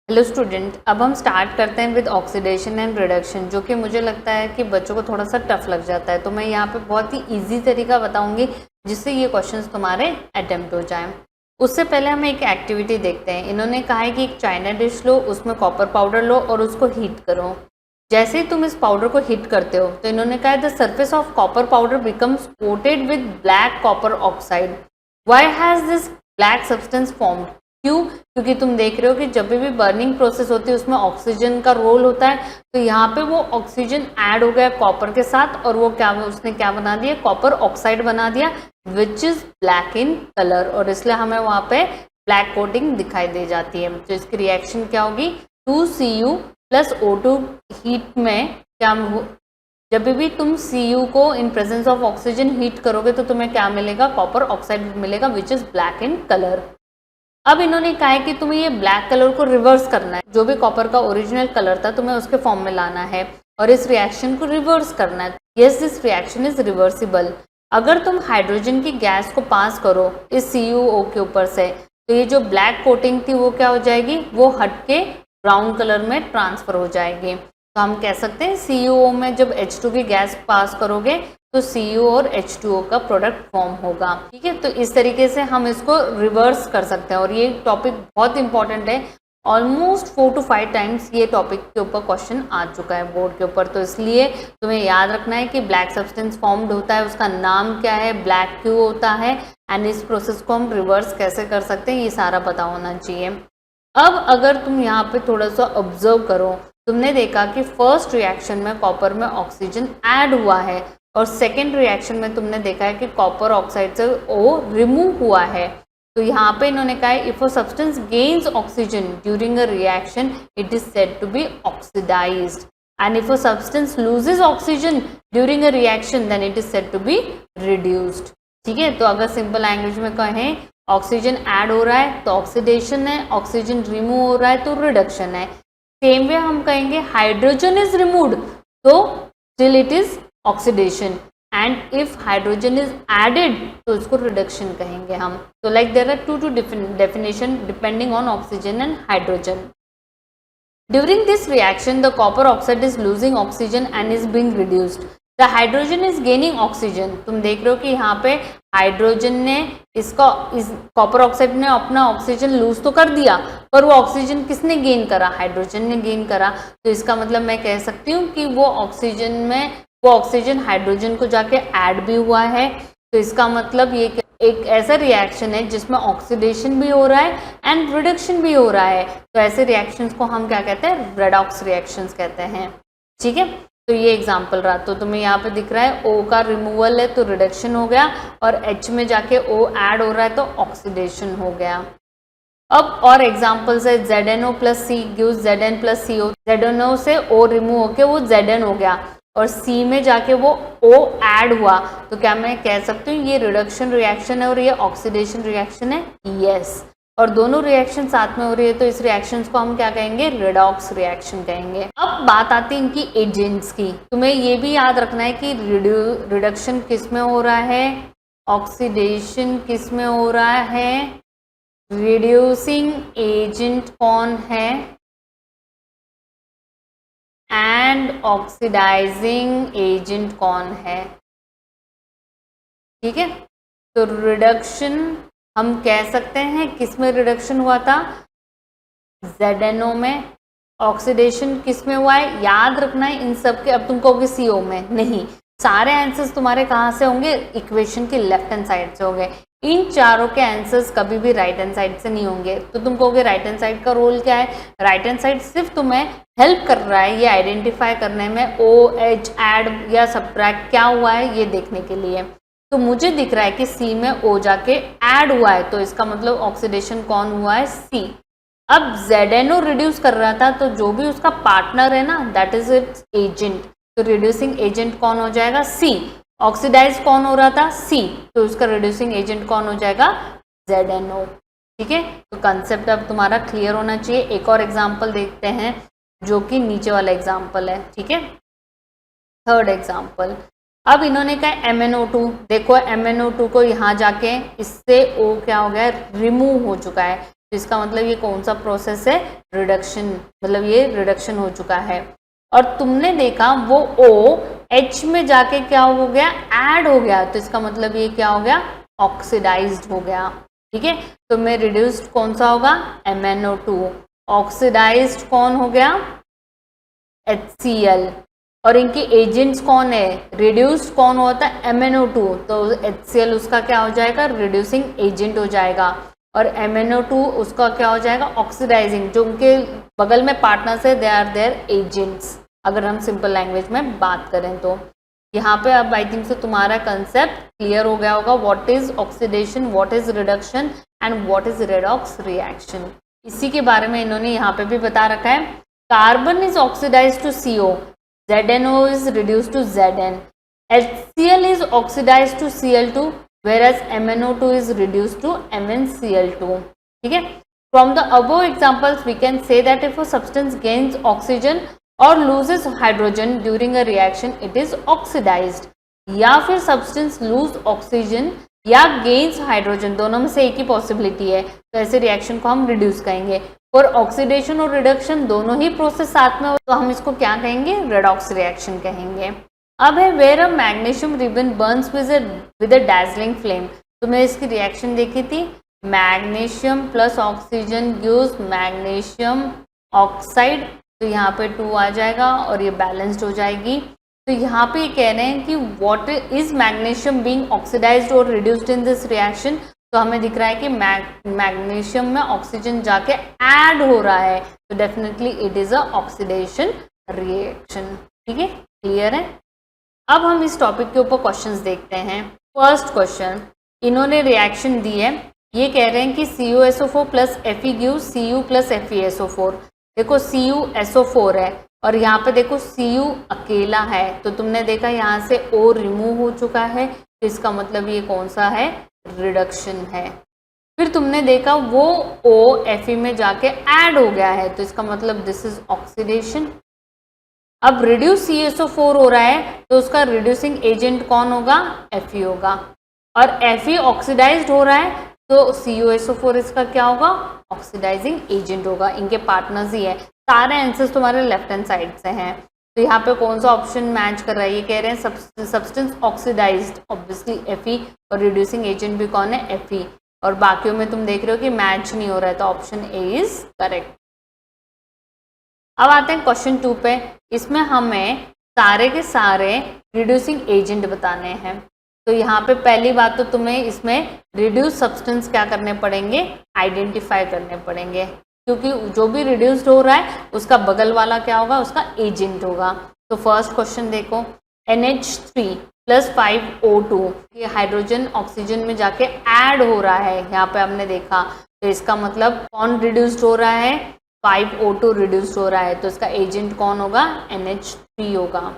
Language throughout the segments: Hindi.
हेलो स्टूडेंट, अब हम स्टार्ट करते हैं विद ऑक्सीडेशन एंड रिडक्शन, जो कि मुझे लगता है कि बच्चों को थोड़ा सा टफ लग जाता है। तो मैं यहाँ पे बहुत ही इजी तरीका बताऊंगी जिससे ये क्वेश्चंस तुम्हारे अटेम्प्ट हो जाएं। उससे पहले हम एक एक्टिविटी देखते हैं। इन्होंने कहा है कि एक चाइना डिश लो, उसमें कॉपर पाउडर लो और उसको हीट करो। जैसे ही तुम इस पाउडर को हीट करते हो तो इन्होंने कहा है the surface of copper powder becomes coated with black copper oxide. Why has this black substance formed? क्यों? क्योंकि तुम देख रहे हो कि जब भी बर्निंग प्रोसेस होती है उसमें ऑक्सीजन का रोल होता है। तो यहाँ पे वो ऑक्सीजन ऐड हो गया कॉपर के साथ और वो उसने क्या बना दिया? कॉपर ऑक्साइड बना दिया which is black in colour, और इसलिए हमें वहां पे ब्लैक कोटिंग दिखाई दे जाती है। तो इसकी रिएक्शन क्या होगी? 2Cu प्लस O2 हीट में क्या जब भी तुम Cu को in presence of oxygen heat करोगे तो तुम्हें क्या मिलेगा? कॉपर ऑक्साइड मिलेगा which is black in colour. अब इन्होंने कहा है कि तुम्हें ये ब्लैक कलर को रिवर्स करना है। जो भी कॉपर का ओरिजिनल कलर था तुम्हें उसके फॉर्म में लाना है और इस रिएक्शन को रिवर्स करना है। Yes, this reaction is reversible. अगर तुम हाइड्रोजन की गैस को पास करो इस CuO के ऊपर से तो ये जो ब्लैक कोटिंग थी वो क्या हो जाएगी? वो हट के ब्राउन कलर में ट्रांसफर हो जाएगी। तो हम कह सकते हैं CuO में जब H2 की गैस पास करोगे तो Cu और H2O का प्रोडक्ट फॉर्म होगा। ठीक है, तो इस तरीके से हम इसको रिवर्स कर सकते हैं और ये टॉपिक बहुत इंपॉर्टेंट है। ऑलमोस्ट 4 to 5 टाइम्स ये टॉपिक के ऊपर क्वेश्चन आ चुका है बोर्ड के ऊपर। तो इसलिए तुम्हें याद रखना है कि ब्लैक सब्सटेंस फॉर्म्ड होता है, उसका नाम क्या है, ब्लैक क्यों होता है एंड इस प्रोसेस को हम रिवर्स कैसे कर सकते हैं, ये सारा पता होना चाहिए। अब अगर तुम यहाँ पे थोड़ा सा ऑब्जर्व करो, तुमने देखा कि फर्स्ट रिएक्शन में कॉपर में ऑक्सीजन ऐड हुआ है और सेकेंड रिएक्शन में तुमने देखा है कि कॉपर ऑक्साइड से O रिमूव हुआ है। तो यहाँ पे इन्होंने कहा है if a substance gains oxygen during a reaction it is said to be oxidised and if a substance loses oxygen during a reaction then it is said to be reduced. ठीक है, तो अगर सिंपल लैंग्वेज में कहें ऑक्सीजन ऐड हो रहा है तो ऑक्सीडेशन है, ऑक्सीजन रिमूव हो रहा है तो रिडक्शन है। सेम वे हम कहेंगे हाइड्रोजन इज रिमूव्ड तो still it is oxidation and if hydrogen is added तो इसको रिडक्शन कहेंगे हम। तो like there are two definition depending on oxygen and hydrogen. During this reaction, the copper oxide is losing oxygen and is being reduced. The hydrogen is gaining oxygen. तुम देख रहे हो कि यहाँ पे हाइड्रोजन ने इस कॉपर ऑक्साइड ने अपना ऑक्सीजन लूज तो कर दिया पर वो ऑक्सीजन किसने गेन करा? हाइड्रोजन ने गेन करा। तो इसका मतलब मैं कह सकती हूँ कि वो ऑक्सीजन हाइड्रोजन को जाके ऐड भी हुआ है। तो इसका मतलब ये एक ऐसा रिएक्शन है जिसमें ऑक्सीडेशन भी हो रहा है एंड रिडक्शन भी हो रहा है। तो ऐसे रिएक्शंस को हम क्या कहते हैं? रेडॉक्स रिएक्शंस कहते हैं। ठीक है, तो ये एग्जांपल रहा। तो तुम्हें यहाँ पे दिख रहा है O का रिमूवल है तो रिडक्शन हो गया और H में जाके O ऐड हो रहा है तो ऑक्सीडेशन हो गया। अब और एग्जाम्पल्स है ZnO plus C gives Zn plus CO। ZnO से O रिमूव होके वो Zn हो गया और C में जाके वो O ऐड हुआ। तो क्या मैं कह सकती हूँ ये रिडक्शन रिएक्शन है और ये ऑक्सीडेशन रिएक्शन है? यस। और दोनों रिएक्शन साथ में हो रही है तो इस रिएक्शन को हम क्या कहेंगे? रेडॉक्स रिएक्शन कहेंगे। अब बात आती है इनकी एजेंट्स की। तुम्हें ये भी याद रखना है कि रिडक्शन किस में हो रहा है, ऑक्सीडेशन किस में हो रहा है, रिड्यूसिंग एजेंट कौन है एंड ऑक्सीडाइजिंग एजेंट कौन है। ठीक है, तो रिडक्शन हम कह सकते हैं किस में रिडक्शन हुआ था? ZnO में। ऑक्सीडेशन किस में हुआ है? याद रखना है इन सब के। अब तुम कहोगे CO में, नहीं, सारे आंसर्स तुम्हारे कहाँ से होंगे? इक्वेशन की लेफ्ट हैंड साइड से होंगे। इन चारों के आंसर्स कभी भी राइट हैंड साइड से नहीं होंगे। तो तुम कहोगे राइट हैंड साइड का रोल क्या है? राइट हैंड साइड सिर्फ तुम्हें हेल्प कर रहा है ये आइडेंटिफाई करने में OH ऐड या सब्ट्रैक्ट क्या हुआ है ये देखने के लिए। तो मुझे दिख रहा है कि C में O जाके ऐड हुआ है तो इसका मतलब ऑक्सीडेशन कौन हुआ है? C। अब ZnO रिड्यूस कर रहा था तो जो भी उसका पार्टनर है ना दैट इज इट्स एजेंट। तो रिड्यूसिंग एजेंट कौन हो जाएगा? C। ऑक्सीडाइज कौन हो रहा था? C। तो उसका रिड्यूसिंग एजेंट कौन हो जाएगा? ZnO। ठीक है, तो कंसेप्ट अब तुम्हारा क्लियर होना चाहिए। एक और एग्जाम्पल देखते हैं जो कि नीचे वाला एग्जाम्पल है। ठीक है, थर्ड एग्जाम्पल। अब इन्होंने कहा MnO2। देखो MnO2 को यहाँ जाके इससे O क्या हो गया? रिमूव हो चुका है। तो इसका मतलब ये कौन सा प्रोसेस है, रिडक्शन, मतलब ये रिडक्शन हो चुका है। और तुमने देखा वो O H में जाके क्या हो गया, ऐड हो गया, तो इसका मतलब ये क्या हो गया, ऑक्सीडाइज्ड हो गया। ठीक है, तो में रिड्यूस्ड कौन सा होगा, MnO2, ऑक्सीडाइज्ड कौन हो गया, HCl, और इनके एजेंट्स कौन है, रिड्यूस्ड कौन होता है, MnO2, तो HCl उसका क्या हो जाएगा, रिड्यूसिंग एजेंट हो जाएगा, और MnO2 उसका क्या हो जाएगा, ऑक्सीडाइजिंग, जो उनके बगल में पार्टनर्स है दे आर देयर एजेंट्स, अगर हम सिंपल लैंग्वेज में बात करें तो। यहाँ पे अब आई थिंक से तुम्हारा कंसेप्ट क्लियर हो गया होगा, what is oxidation, what is reduction and what is redox reaction. इसी के बारे में इन्होंने यहाँ पे भी बता रखा है। Carbon is oxidised to CO, ZNO is reduced to Zn, HCl is oxidized to Cl2, whereas MnO2 is reduced to MnCl2. ठीक है, from the above examples we can say that if a substance gains oxygen or loses hydrogen during a reaction it is oxidized, या फिर substance lose oxygen या gains hydrogen, दोनों में से एक ही पॉसिबिलिटी है, तो ऐसे रिएक्शन को हम रिड्यूस कहेंगे। और ऑक्सीडेशन और रिडक्शन दोनों ही प्रोसेस साथ में हो तो हम इसको क्या कहेंगे, रेडॉक्स रिएक्शन कहेंगे। अब है where a magnesium ribbon burns with a dazzling flame, तो मैं इसकी रिएक्शन देखी थी, magnesium plus oxygen gives magnesium oxide, तो यहाँ पे 2 आ जाएगा और ये बैलेंस्ड हो जाएगी। तो यहाँ पे ये कह रहे हैं कि what is magnesium being oxidised और रिड्यूस्ड इन दिस रिएक्शन, तो हमें दिख रहा है कि मैग्नीशियम में ऑक्सीजन जाके ऐड हो रहा है, तो definitely it is a oxidation reaction. ठीक है, क्लियर है। अब हम इस टॉपिक के ऊपर क्वेश्चंस देखते हैं। फर्स्ट क्वेश्चन, इन्होंने रिएक्शन दी है, ये कह रहे हैं कि CuSO4 plus Fe gives Cu plus FeSO4। देखो CuSO4 है और यहाँ पे देखो Cu अकेला है, तो तुमने देखा यहाँ से O रिमूव हो चुका है, तो इसका मतलब ये कौन सा है, रिडक्शन है। फिर तुमने देखा वो O Fe में जाके ऐड हो गया है, तो इसका मतलब दिस इज ऑक्सीडेशन। अब रिड्यूस CSO4 हो रहा है तो उसका रिड्यूसिंग एजेंट कौन होगा, Fe होगा, और Fe ऑक्सीडाइज्ड हो रहा है तो CuSO4 इसका क्या होगा, ऑक्सीडाइजिंग एजेंट होगा, इनके पार्टनर्स ही है। सारे आंसर्स तुम्हारे लेफ्ट हैंड साइड से हैं, तो यहाँ पे कौन सा ऑप्शन मैच कर रहा है, ये कह रहे हैं सब्सटेंस ऑक्सीडाइज्ड, ऑब्वियसली Fe, और रिड्यूसिंग एजेंट भी कौन है, Fe, और बाकियों में तुम देख रहे हो कि मैच नहीं हो रहा है, तो ऑप्शन ए इज करेक्ट। अब आते हैं क्वेश्चन 2 पे, इसमें हमें सारे के सारे रिड्यूसिंग एजेंट बताने हैं। तो यहाँ पे पहली बात तो तुम्हें इसमें रिड्यूस सब्सटेंस क्या करने पड़ेंगे, आइडेंटिफाई करने पड़ेंगे, क्योंकि जो भी रिड्यूस्ड हो रहा है उसका बगल वाला क्या होगा, उसका एजेंट होगा। तो फर्स्ट क्वेश्चन देखो, NH3 प्लस 5O2, ये हाइड्रोजन ऑक्सीजन में जाके ऐड हो रहा है, यहाँ पे हमने देखा, तो इसका मतलब कौन रिड्यूस्ड हो रहा है, 5O2 रिड्यूस्ड हो रहा है, तो इसका एजेंट कौन होगा, NH3 होगा।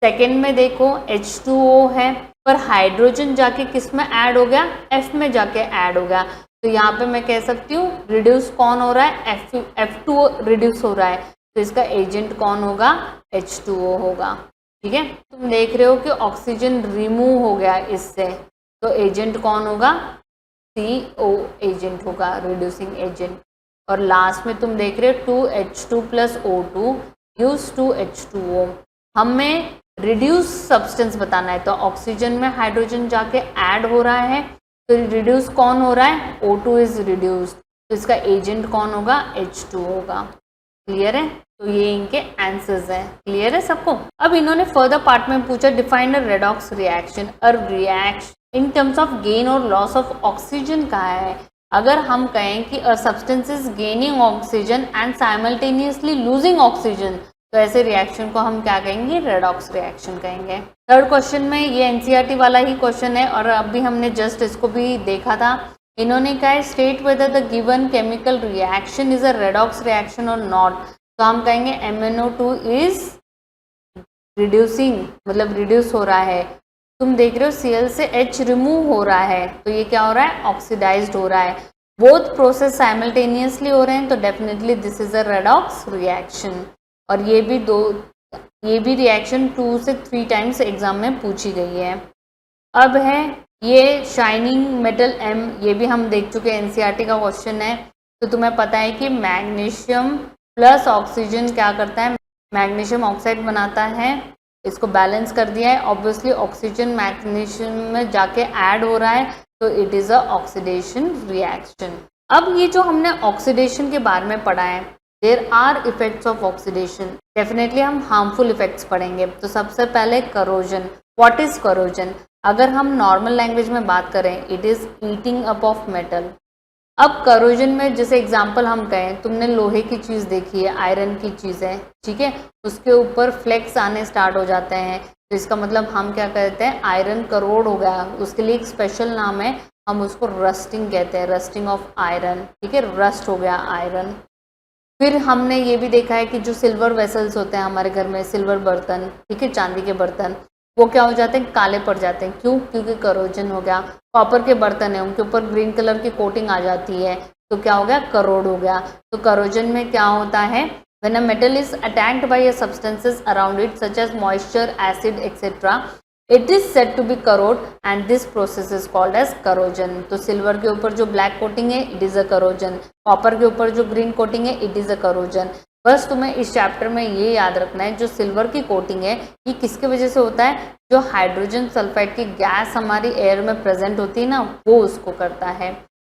सेकेंड में देखो H2O है, पर हाइड्रोजन जाके किस में ऐड हो गया, F में जाके ऐड हो गया, तो यहाँ पे मैं कह सकती हूँ रिड्यूस कौन हो रहा है, F2O रिड्यूस हो रहा है, तो इसका एजेंट कौन होगा, H2O होगा। ठीक है, तुम देख रहे हो कि ऑक्सीजन रिमूव हो गया इससे, तो एजेंट कौन होगा, CO एजेंट होगा, रिड्यूसिंग एजेंट। और लास्ट में तुम देख रहे हो 2H2 plus O2 gives 2H2O। हमें रिड्यूस सब्सटेंस बताना है, तो ऑक्सीजन में हाइड्रोजन जाके ऐड हो रहा है, तो रिड्यूस कौन हो रहा है, O2 इज रिड्यूस्ड, तो इसका एजेंट कौन होगा, H2 होगा। क्लियर है, तो ये इनके आंसर्स हैं। क्लियर है सबको। अब इन्होंने फर्दर पार्ट में पूछा, define a redox reaction, a reaction in terms of gain और लॉस ऑफ ऑक्सीजन कहा है। अगर हम कहें कि a substance is gaining oxygen and simultaneously losing oxygen, तो ऐसे रिएक्शन को हम क्या कहेंगे, रेडॉक्स रिएक्शन कहेंगे। थर्ड क्वेश्चन में ये NCERT वाला ही क्वेश्चन है और अभी हमने जस्ट इसको भी देखा था। इन्होंने कहा है state whether the given chemical reaction is a redox reaction और नॉट, तो हम कहेंगे MnO2 इज रिड्यूसिंग, मतलब रिड्यूस हो रहा है। तुम देख रहे हो Cl से H रिमूव हो रहा है, तो ये क्या हो रहा है, ऑक्सीडाइज्ड हो रहा है। बोथ प्रोसेस साइमल्टेनियसली हो रहे हैं, तो definitely this is a redox reaction. और ये भी रिएक्शन 2 से 3 टाइम्स एग्जाम में पूछी गई है। अब है ये शाइनिंग मेटल M, ये भी हम देख चुके हैं, NCERT का क्वेश्चन है। तो तुम्हें पता है कि मैग्नीशियम प्लस ऑक्सीजन क्या करता है, मैग्नीशियम ऑक्साइड बनाता है, इसको बैलेंस कर दिया है। ऑब्वियसली ऑक्सीजन मैग्नीशियम में जाके ऐड हो रहा है, तो it is a oxidation reaction. अब ये जो हमने ऑक्सीडेशन के बारे में पढ़ा है, there are effects of oxidation, definitely हम हार्मफुल इफेक्ट्स पढ़ेंगे। तो सबसे पहले करोजन। What is corrosion? अगर हम नॉर्मल लैंग्वेज में बात करें, it is eating up of metal. अब करोजन में जैसे एग्जांपल हम कहें, तुमने लोहे की चीज़ देखी है, आयरन की चीज़ें, ठीक है, उसके ऊपर फ्लेक्स आने स्टार्ट हो जाते हैं, तो इसका मतलब हम क्या कहते हैं, आयरन करोड हो गया। उसके लिए एक स्पेशल नाम है, हम उसको रस्टिंग कहते हैं, रस्टिंग ऑफ आयरन, ठीक है, रस्ट हो गया आयरन। फिर हमने ये भी देखा है कि जो सिल्वर वेसल्स होते हैं हमारे घर में, सिल्वर बर्तन, ठीक है, चांदी के बर्तन, वो क्या हो जाते हैं, काले पड़ जाते हैं। क्यों? क्योंकि करोजन हो गया। कॉपर के बर्तन है, उनके ऊपर ग्रीन कलर की कोटिंग आ जाती है, तो क्या हो गया, करोड हो गया। तो करोजन में क्या होता है, when a metal is attacked by substances around it such as moisture, acid etcetera, it is said to be corroded and this process is called as corrosion. तो सिल्वर के ऊपर जो ब्लैक कोटिंग है, it is a corrosion. Copper के ऊपर जो ग्रीन कोटिंग है, इट इज अ करोजन। बस तुम्हें इस चैप्टर में ये याद रखना है, जो सिल्वर की कोटिंग है ये किसकी वजह से होता है, जो हाइड्रोजन सल्फाइड की गैस हमारी एयर में प्रेजेंट होती है ना, वो उसको करता है,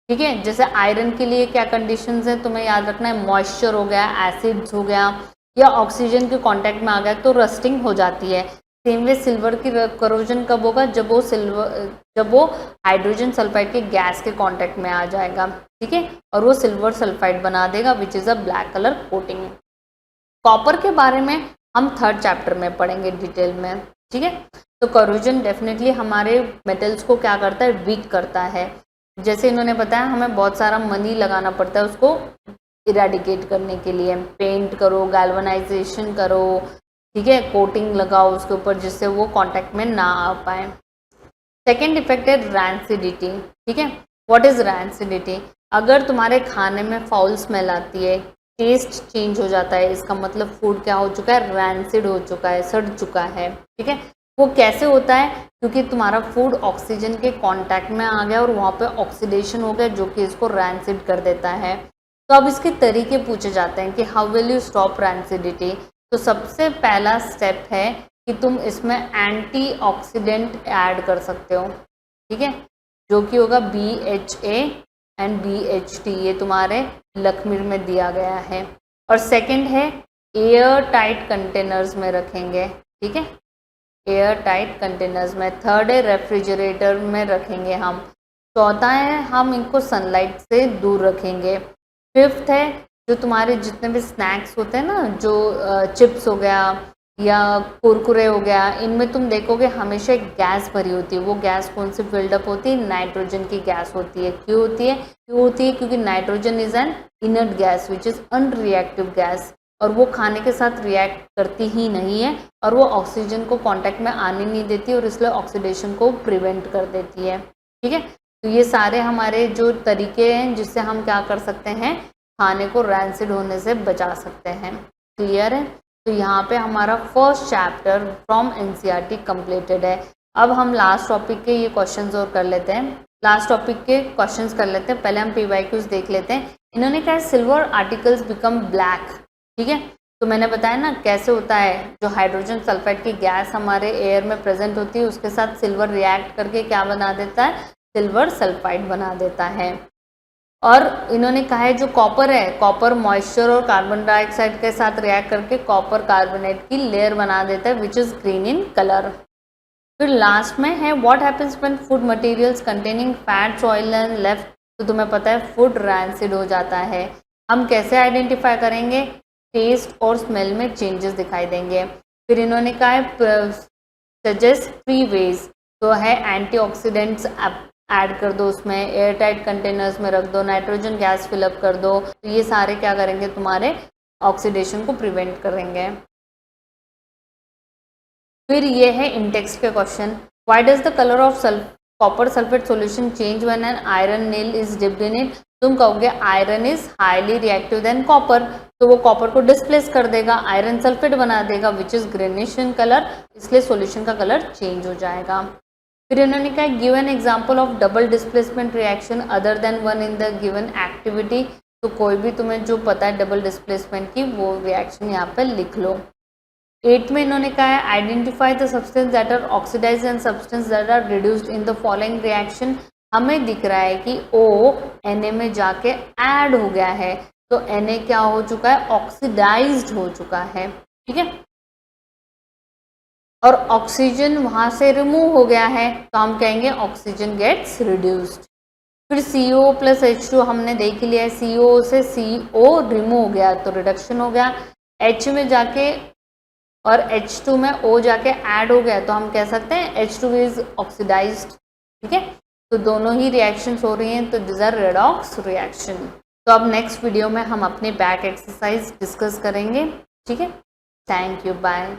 ठीक है। जैसे आयरन के लिए क्या कंडीशंस है तुम्हें याद रखना है, मॉइस्चर हो गया, एसिड्स हो गया, या ऑक्सीजन के कांटेक्ट में आ गया तो रस्टिंग हो जाती है। सेम वे सिल्वर की करोजन कब होगा, जब वो हाइड्रोजन सल्फाइड के गैस के कांटेक्ट में आ जाएगा, ठीक है, और वो सिल्वर सल्फाइड बना देगा which is a black colour coating. Copper के बारे में हम थर्ड चैप्टर में पढ़ेंगे डिटेल में, ठीक है। तो करोजन डेफिनेटली हमारे मेटल्स को क्या करता है, वीक करता है। जैसे इन्होंने बताया, हमें बहुत सारा मनी लगाना पड़ता है उसको इरेडिकेट करने के लिए, पेंट करो, गैल्वनाइजेशन करो, ठीक है, कोटिंग लगाओ उसके ऊपर जिससे वो कांटेक्ट में ना आ पाए। सेकेंड इफेक्ट है रैंसिडिटी, ठीक है। What is rancidity? अगर तुम्हारे खाने में फाउल स्मेल आती है, टेस्ट चेंज हो जाता है, इसका मतलब फूड क्या हो चुका है, रैंसिड हो चुका है, सड़ चुका है, ठीक है। वो कैसे होता है? क्योंकि तुम्हारा फूड ऑक्सीजन के कांटेक्ट में आ गया और वहाँ पे ऑक्सीडेशन हो गया, जो कि इसको रैंसिड कर देता है। तो अब इसके तरीके पूछे जाते हैं कि how will you stop rancidity. तो सबसे पहला स्टेप है कि तुम इसमें एंटीऑक्सीडेंट ऐड कर सकते हो, ठीक है, जो कि होगा BHA एंड BHT, ये तुम्हारे लकमीर में दिया गया है। और सेकंड है एयर टाइट कंटेनर्स में रखेंगे, ठीक है, एयर टाइट कंटेनर्स में। थर्ड है रेफ्रिजरेटर में रखेंगे हम। चौथा है हम इनको सनलाइट से दूर रखेंगे। फिफ्थ है जो तुम्हारे जितने भी स्नैक्स होते हैं ना, जो चिप्स हो गया या कुरकुरे हो गया, इनमें तुम देखोगे हमेशा एक गैस भरी होती है। वो गैस कौन सी बिल्डअप होती है, नाइट्रोजन की गैस होती है। क्यों होती है? क्योंकि nitrogen is an inert gas which is unreactive gas, और वो खाने के साथ रिएक्ट करती ही नहीं है, और वो ऑक्सीजन को कांटेक्ट में आने नहीं देती, और इसलिए ऑक्सीडेशन को प्रिवेंट कर देती है, ठीक है। तो ये सारे हमारे जो तरीके हैं जिससे हम क्या कर सकते हैं, खाने को रैंसिड होने से बचा सकते हैं। क्लियर है? तो यहाँ पे हमारा first chapter from NCERT completed है। अब हम लास्ट टॉपिक के ये क्वेश्चंस और कर लेते हैं, लास्ट टॉपिक के क्वेश्चंस कर लेते हैं। पहले हम PYQs देख लेते हैं। इन्होंने कहा सिल्वर आर्टिकल्स बिकम ब्लैक, ठीक है। तो मैंने बताया ना कैसे होता है, जो हाइड्रोजन सल्फाइड की गैस हमारे एयर में प्रेजेंट होती है उसके साथ सिल्वर रिएक्ट करके क्या बना देता है, सिल्वर सल्फाइड बना देता है। और इन्होंने कहा है जो कॉपर है, कॉपर मॉइस्चर और कार्बन डाइऑक्साइड के साथ रिएक्ट करके कॉपर कार्बोनेट की लेयर बना देता है which is green in colour. फिर लास्ट में है what happens when food materials containing fats oil and left. तो तुम्हें पता है फूड रैंसिड हो जाता है। हम कैसे आइडेंटिफाई करेंगे? टेस्ट और स्मेल में चेंजेस दिखाई देंगे। फिर इन्होंने कहा है सजेस्ट 3 वेज, तो है एंटीऑक्सीडेंट्स ऐड कर दो उसमें, एयर टाइट कंटेनर्स में रख दो, नाइट्रोजन गैस फिलअप कर दो। तो ये सारे क्या करेंगे, तुम्हारे ऑक्सीडेशन को प्रिवेंट करेंगे। फिर ये है इंटेक्स्ट के question, why does the colour of copper sulphate solution change when an iron nail is dipped in it. तुम कहोगे iron is highly reactive than copper, तो वो कॉपर को डिस्प्लेस कर देगा, आयरन सल्फेट बना देगा which is greenish in colour, इसलिए सॉल्यूशन का कलर चेंज हो जाएगा। फिर इन्होंने कहा give an example of double displacement reaction other than one in the given activity. तो कोई भी तुम्हें जो पता है डबल डिस्प्लेसमेंट की वो रिएक्शन यहाँ पे लिख लो। 8 में इन्होंने कहा है identify the substance that are oxidised and substance that are reduced in the following reaction. हमें दिख रहा है कि O Na में जाके ऐड हो गया है, तो Na क्या हो चुका है, ऑक्सीडाइज्ड हो चुका है, ठीक है, और ऑक्सीजन वहां से रिमूव हो गया है, तो हम कहेंगे ऑक्सीजन गेट्स रिड्यूस्ड। फिर CO प्लस H2 हमने देख लिया है, CO से CO रिमूव हो गया तो रिडक्शन हो गया, H में जाके और H2 में O जाके ऐड हो गया, तो हम कह सकते हैं H2 इज ऑक्सीडाइज्ड, ठीक है। तो दोनों ही रिएक्शंस हो रही हैं, तो दिस आर रेडॉक्स रिएक्शन। तो अब नेक्स्ट वीडियो में हम अपनी बैक एक्सरसाइज डिस्कस करेंगे, ठीक है। Thank you, bye.